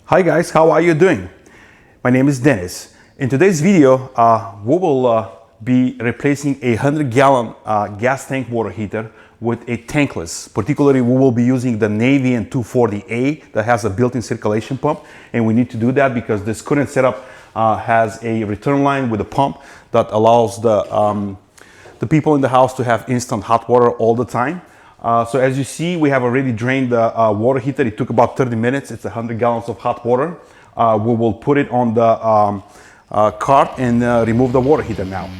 Hi guys, how are you doing? My name is Dennis. In today's video, we will be replacing a 100-gallon gas tank water heater with a tankless. Particularly, we will be using the Navien 240A that has a built-in circulation pump, and we need to do that because this current setup has a return line with a pump that allows the people in the house to have instant hot water all the time. So as you see, we have already drained the water heater. It took about 30 minutes. It's 100 gallons of hot water. We will put it on the cart and remove the water heater now.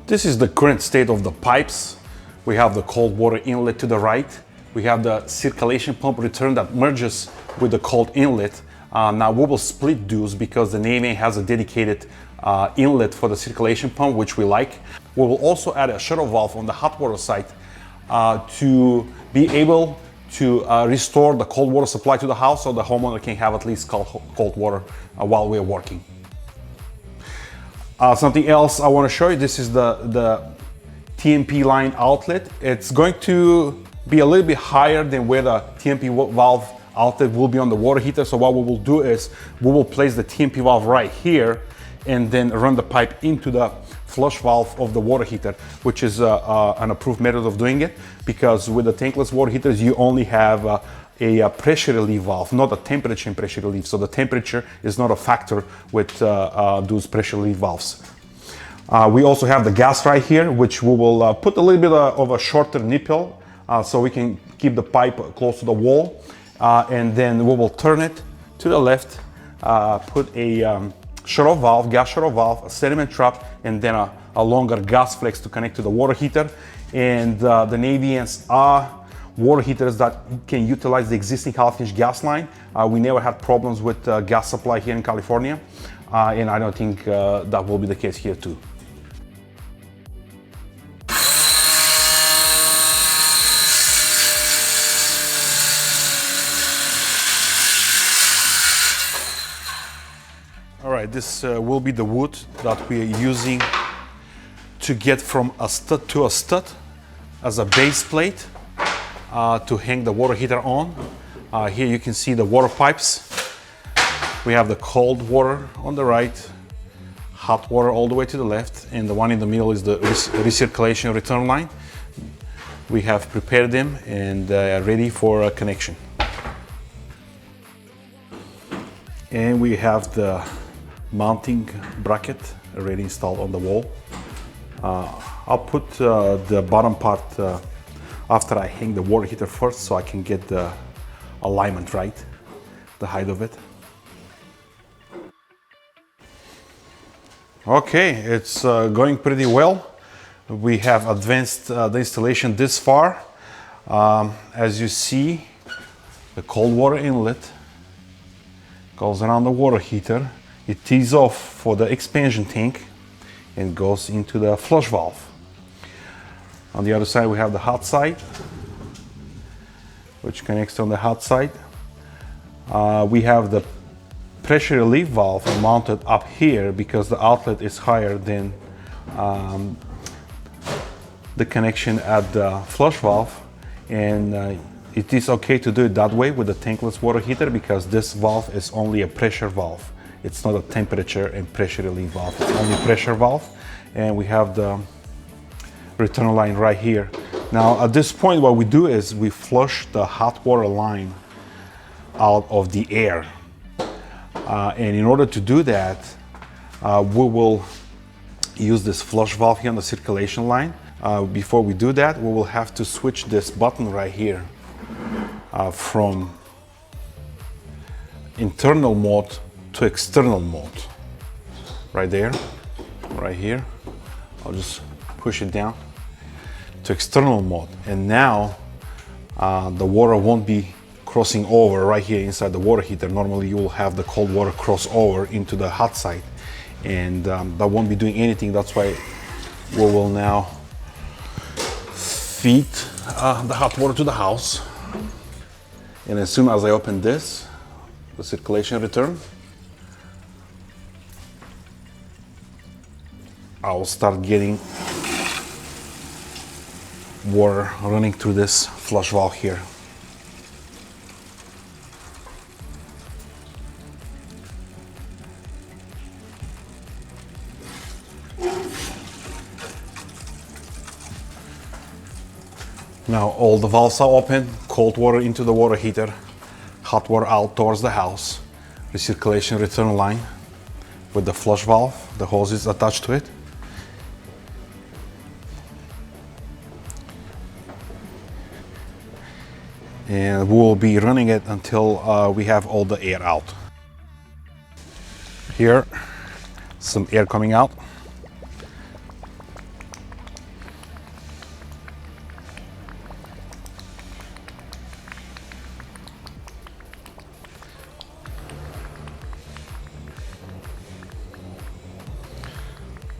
This is the current state of the pipes. We have the cold water inlet to the right. We have the circulation pump return that merges with the cold inlet. Now we will split those because the Navien has a dedicated inlet for the circulation pump, which we like. We will also add a shuttle valve on the hot water side to be able to restore the cold water supply to the house so the homeowner can have at least cold water while we're working. Something else I want to show you, this is the TMP line outlet. It's going to be a little bit higher than where the TMP valve outlet will be on the water heater. So what we will do is we will place the TMP valve right here and then run the pipe into the flush valve of the water heater, which is an approved method of doing it, because with the tankless water heaters you only have a pressure relief valve, not a temperature and pressure relief. So the temperature is not a factor with those pressure relief valves. We also have the gas right here, which we will put a little bit of a shorter nipple so we can keep the pipe close to the wall. And then we will turn it to the left, put a shut-off valve, gas shut-off valve, a sediment trap, and then a longer gas flex to connect to the water heater. And the Naviens are water heaters that can utilize the existing half-inch gas line. We never had problems with gas supply here in California, and I don't think that will be the case here too. All right, this will be the wood that we are using to get from a stud to a stud as a base plate. To hang the water heater on. Here you can see the water pipes. We have the cold water on the right, hot water all the way to the left, and the one in the middle is the recirculation return line. We have prepared them and are ready for a connection. And we have the mounting bracket already installed on the wall. I'll put the bottom part after I hang the water heater first, so I can get the alignment right, the height of it. Okay, it's going pretty well. We have advanced the installation this far. As you see, the cold water inlet goes around the water heater. It tees off for the expansion tank and goes into the flush valve. On the other side, we have the hot side, which connects on the hot side. We have the pressure relief valve mounted up here because the outlet is higher than the connection at the flush valve. And it is okay to do it that way with the tankless water heater because this valve is only a pressure valve. It's not a temperature and pressure relief valve. It's only pressure valve. And we have the return line right here. Now at this point what we do is we flush the hot water line out of the air. And in order to do that, we will use this flush valve here on the circulation line. Before we do that, we will have to switch this button right here from internal mode to external mode. Right there, right here. I'll just push it down to external mode, and now the water won't be crossing over right here inside the water heater. Normally you will have the cold water cross over into the hot side, and that won't be doing anything. That's why we will now feed the hot water to the house. And as soon as I open this, the circulation return, I will start getting water running through this flush valve here. Now all the valves are open, cold water into the water heater, hot water out towards the house, recirculation return line with the flush valve, the hose is attached to it. And we will be running it until we have all the air out. Here, some air coming out.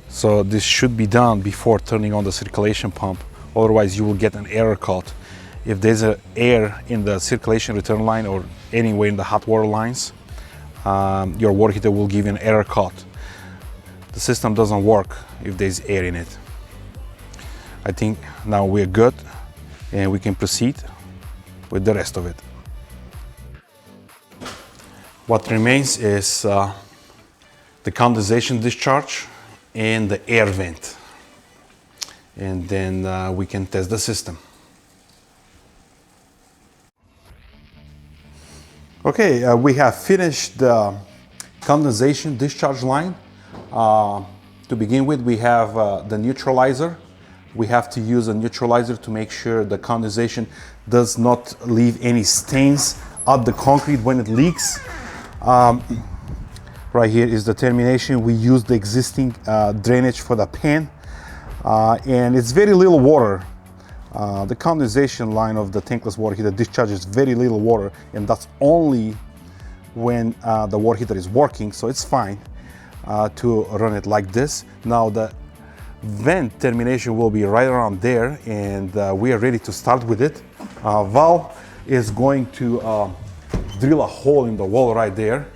So this should be done before turning on the circulation pump, otherwise you will get an error code. If there's an air in the circulation return line or anywhere in the hot water lines, your water heater will give you an error code. The system doesn't work if there's air in it. I think now we're good and we can proceed with the rest of it. What remains is the condensation discharge and the air vent, and then we can test the system. Okay, we have finished the condensation discharge line. To begin with, we have the neutralizer. We have to use a neutralizer to make sure the condensation does not leave any stains at the concrete when it leaks. Right here is the termination. We use the existing drainage for the pan, and it's very little water. The condensation line of the tankless water heater discharges very little water, and that's only when the water heater is working, so it's fine to run it like this. Now the vent termination will be right around there, and we are ready to start with it. Val is going to drill a hole in the wall right there.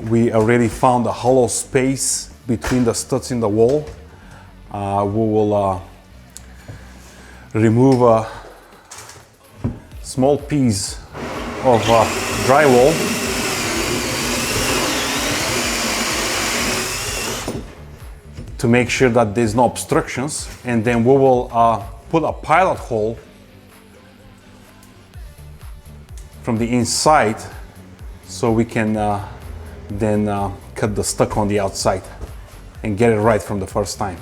We already found a hollow space between the studs in the wall. We will remove a small piece of drywall to make sure that there's no obstructions, and then we will put a pilot hole from the inside so we can then cut the stuck on the outside and get it right from the first time.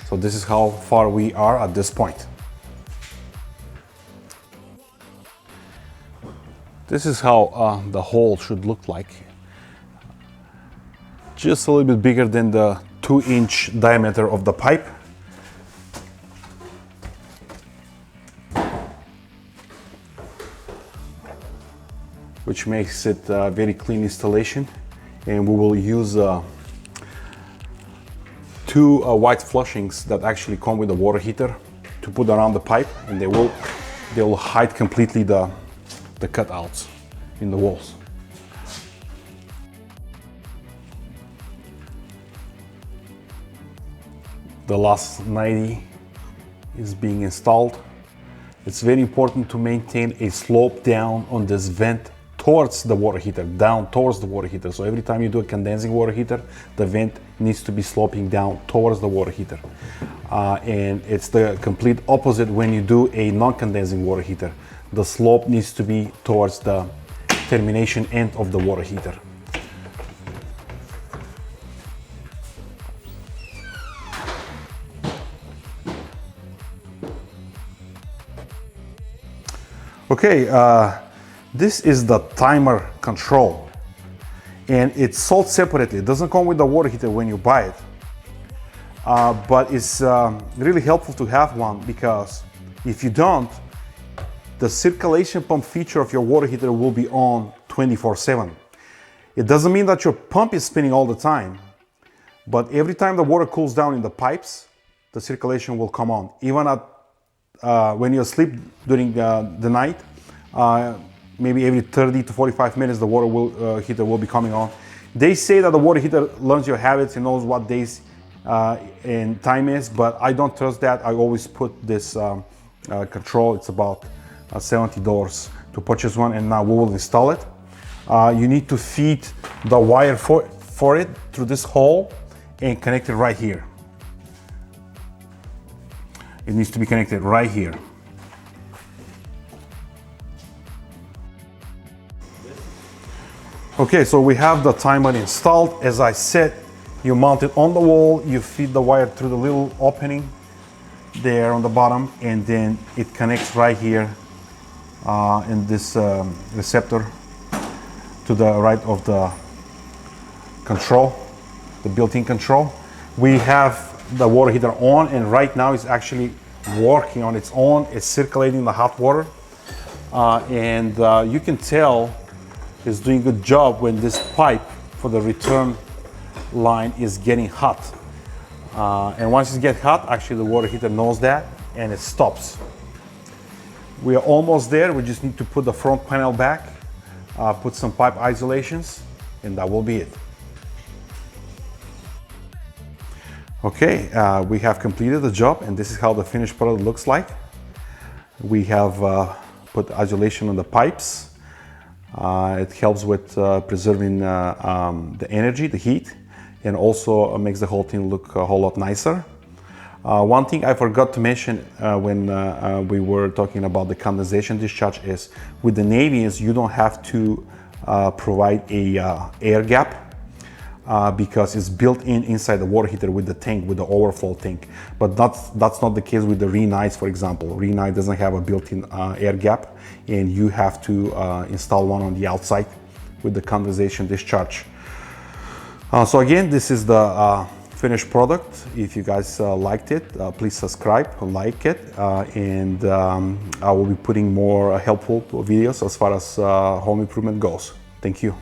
So this is how far we are at this point. This is how the hole should look like. Just a little bit bigger than the 2-inch diameter of the pipe. Which makes it a very clean installation. And we will use 2 white flushings that actually come with the water heater to put around the pipe, and they will hide completely the cutouts in the walls. The last 90 is being installed. It's very important to maintain a slope down on this vent towards the water heater, down towards the water heater. So every time you do a condensing water heater, the vent needs to be sloping down towards the water heater. And it's the complete opposite when you do a non-condensing water heater. The slope needs to be towards the termination end of the water heater. Okay, this is the timer control, and it's sold separately. It doesn't come with the water heater when you buy it. but it's really helpful to have one, because if you don't, the circulation pump feature of your water heater will be on 24/7. It doesn't mean that your pump is spinning all the time, but every time the water cools down in the pipes, the circulation will come on. Even at when you sleep during the night, maybe every 30 to 45 minutes, the water heater will be coming on. They say that the water heater learns your habits and knows what days and time is, but I don't trust that. I always put this control. It's about $70 to purchase one, and now we will install it. You need to feed the wire for it through this hole and connect it right here. It needs to be connected right here. Okay, so we have the timer installed. As I said, you mount it on the wall, you feed the wire through the little opening there on the bottom, and then it connects right here in this receptor to the right of the control, the built-in control. We have the water heater on, and right now it's actually working on its own. It's circulating the hot water, and you can tell it's doing a good job when this pipe for the return line is getting hot. And once it gets hot, actually the water heater knows that and it stops. We are almost there. We just need to put the front panel back, put some pipe isolations, and that will be it. Okay, we have completed the job, and this is how the finished product looks like. We have put isolation on the pipes. It helps with preserving the energy, the heat, and also makes the whole thing look a whole lot nicer. One thing I forgot to mention when we were talking about the condensation discharge is with the Naviens, you don't have to provide a air gap because it's built inside the water heater with the tank, with the overflow tank. But that's not the case with the Re-Nights, for example. Re-Night doesn't have a built-in air gap, and you have to install one on the outside with the condensation discharge. So again, this is the finished product. If you guys liked it, please subscribe, like it, and I will be putting more helpful videos as far as home improvement goes. Thank you.